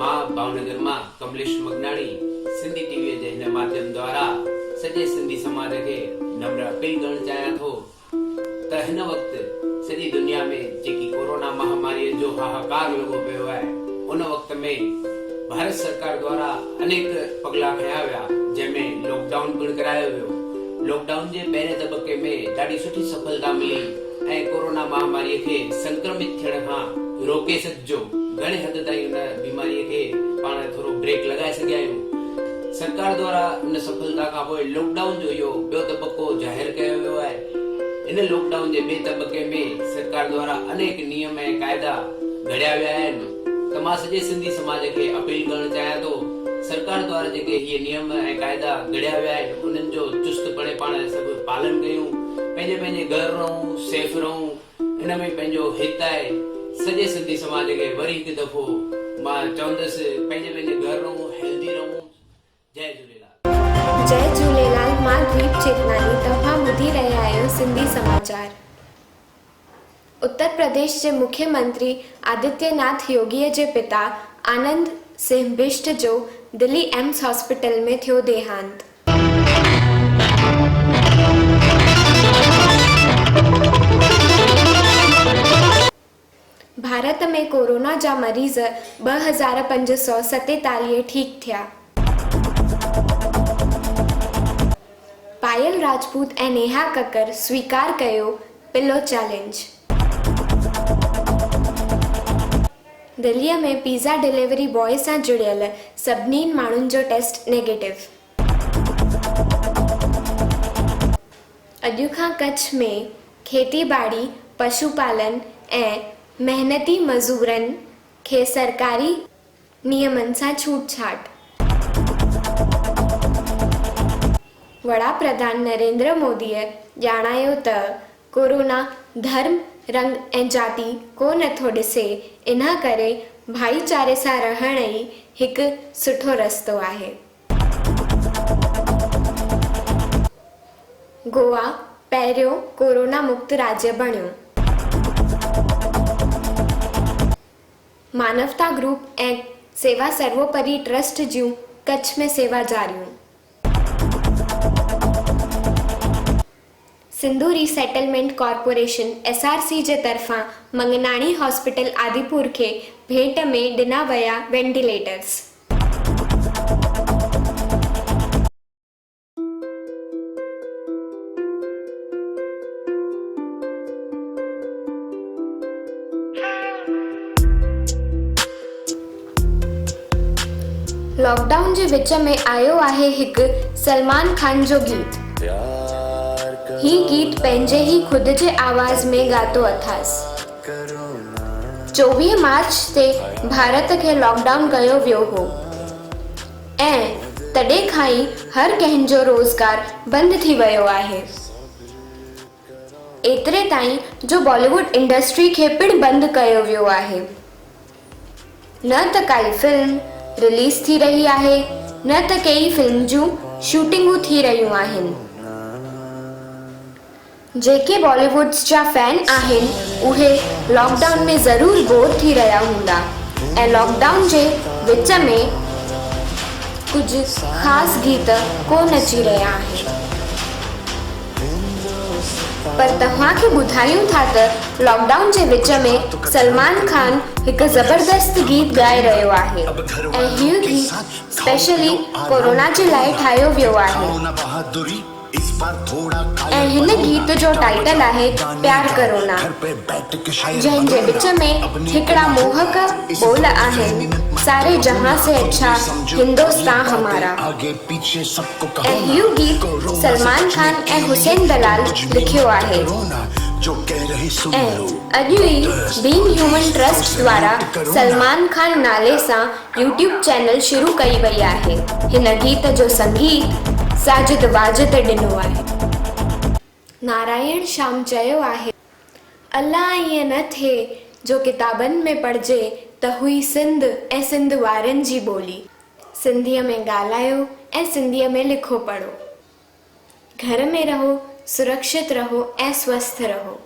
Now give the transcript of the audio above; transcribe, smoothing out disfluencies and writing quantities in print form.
मां भावनगर में कमलेश मगनाणी सिंधी टीवी जे हिन माध्यम द्वारा सॼे सिंधी समाज के नम्र अपील करण चाहियां थो त हिन वक्त सॼी दुनिया में जेकी कोरोना महामारी जो हाहाकार लॻो पियो आहे उन वक्त में भारत सरकार द्वारा अनेक पगला खया विया जंहिंमें लॉकडाउन पिण करायो वियो। लॉकडाउन जे पहिरें तबके में ॾाढी सुठी सफलता मिली ऐं कोरोना महामारी के संक्रमित थियण खां रोके सघिजो। घणे हद ताईं उन बीमारी के पाण थोरो ब्रेक लगाए सघिया आहियूं। सरकार द्वारा उन सफलता खां पोइ लॉकडाउन जो इहो ॿियो तबको जाहिर कयो वियो आहे। इन लॉकडाउन जे ॿिए तबके में सरकार द्वारा अनेक नियम ऐं क़ाइदा घड़िया विया आहिनि त मां सॼे सिंधी समाज के अपील करण चाहियां थो सरकार द्वारा जेके ये नियम ऐं क़ाइदा घड़िया विया आहिनि उन्हनि जो चुस्तपणे पाण सभु पालन कयूं, पंहिंजे पंहिंजे घर रहूं, सेफ रहूं। इन में पंहिंजो हित आहे। सॼे सिंधी समाज के वरी हिकु दफ़ो मां चवंदुसि पंहिंजे पंहिंजे घर रहूं, हेल्दी रहूं। जय झूलेलाल। जय झूलेलाल। मां दीप चेतनानी, तव्हां ॿुधी रहिया आहियो सिंधी समाचार। उत्तर प्रदेश के मुख्यमंत्री आदित्यनाथ योगी के पिता आनंद सिंह बिष्ट जो दिल्ली एम्स हॉस्पिटल में थियो देहांत। भारत में कोरोना जा मरीज 2547 ठीक थिया। पायल राजपूत ऐं नेहा कक्कर स्वीकार कयो पिलो चैलेंज। दिल्ली में पिज़्ज़ा डिलीवरी बॉय से जुड़ियल सभिनी माण्हुनि जो टेस्ट नेगेटिव। अॼु खां कच्छ में खेती बाड़ी, पशुपालन ऐं मेहनती मज़ूरनि खे सरकारी नियमनि सां छूटछाट। वड़ा प्रधान नरेंद्र मोदीअ ॼाणायो त कोरोना धर्म, रंग ऐं जाति को नथो ॾिसे, इन करे भाईचारे सां रहण ई हिकु सुठो रस्तो आहे। गोवा पहिरियों कोरोना मुक्त राज्य बणियो। मानवता ग्रुप ऐं सेवा सर्वोपरि ट्रस्ट जूं कच्छ में सेवा जारियूं। सिंधु रीसेटलमेंट कॉर्पोरेशन SRC जे तरफ़ां मंगनाणी हॉस्पिटल आदिपुर के भेंट में ॾिना विया वेंटिलेटर्स। लॉकडाउन जे विच में आयो आहे हिकु सलमान खान जो गीत। ही गीत पंहिंजे ही खुद जे आवाज़ में गातो अथास। 24 मार्च ते भारत के लॉकडाउन कयो वियो हो ऐं तॾहिं खां ई हर कंहिंजो रोज़गार बंद थी वियो आहे। एतिरे ताईं जो बॉलीवुड इंडस्ट्री खे पिण बंद कयो वियो आहे। न त काई फिल्म रिलीज थी रही आहे, न त कई फिल्म जूं शूटिंगूं थी रहियूं आहिनि। जेके बॉलीवुड जा फैन आहिनि उहे लॉकडाउन में ज़रूर बोर थी रहिया हूंदा ऐं लॉकडाउन जे विच में कुछ ख़ास गीत कोन अची रहिया आहिनि। पर तव्हांखे ॿुधायूं था त लॉकडाउन जे विच में सलमान खान हिकु ज़बरदस्त गीत ॻाए रहियो आहे ऐं हीउ गीत स्पेशली कोरोना जे लाइ ठाहियो वियो आहे ऐं हिन गीत जो टाइटल आहे प्यार करोना, जंहिंजे विच में हिकिड़ा मोहक बोल आहिनि, सारे जहां से अच्छा हिंदुस्तान हमारा। ऐं हीउ गीत सलमान खान ऐं हुसैन दलाल लिखियो आहे ऐं अॼु ई बीइंग ह्यूमन ट्रस्ट द्वारा सलमान खान नाले सां यूट्यूब चैनल शुरू कई वई आहे। हिन गीत जो संगीत साजिद वाजिद ॾिनो आहे। नारायण श्याम चयो आहे, अल्लाह ईअं न थिए जो किताबनि में पढ़जे त हुई सिंध ऐं सिंध वारनि जी ॿोली। सिंधीअ में ॻाल्हायो ऐं सिंधीअ में लिखो पढ़ो। घर में रहो, सुरक्षित रहो ऐं स्वस्थ रहो।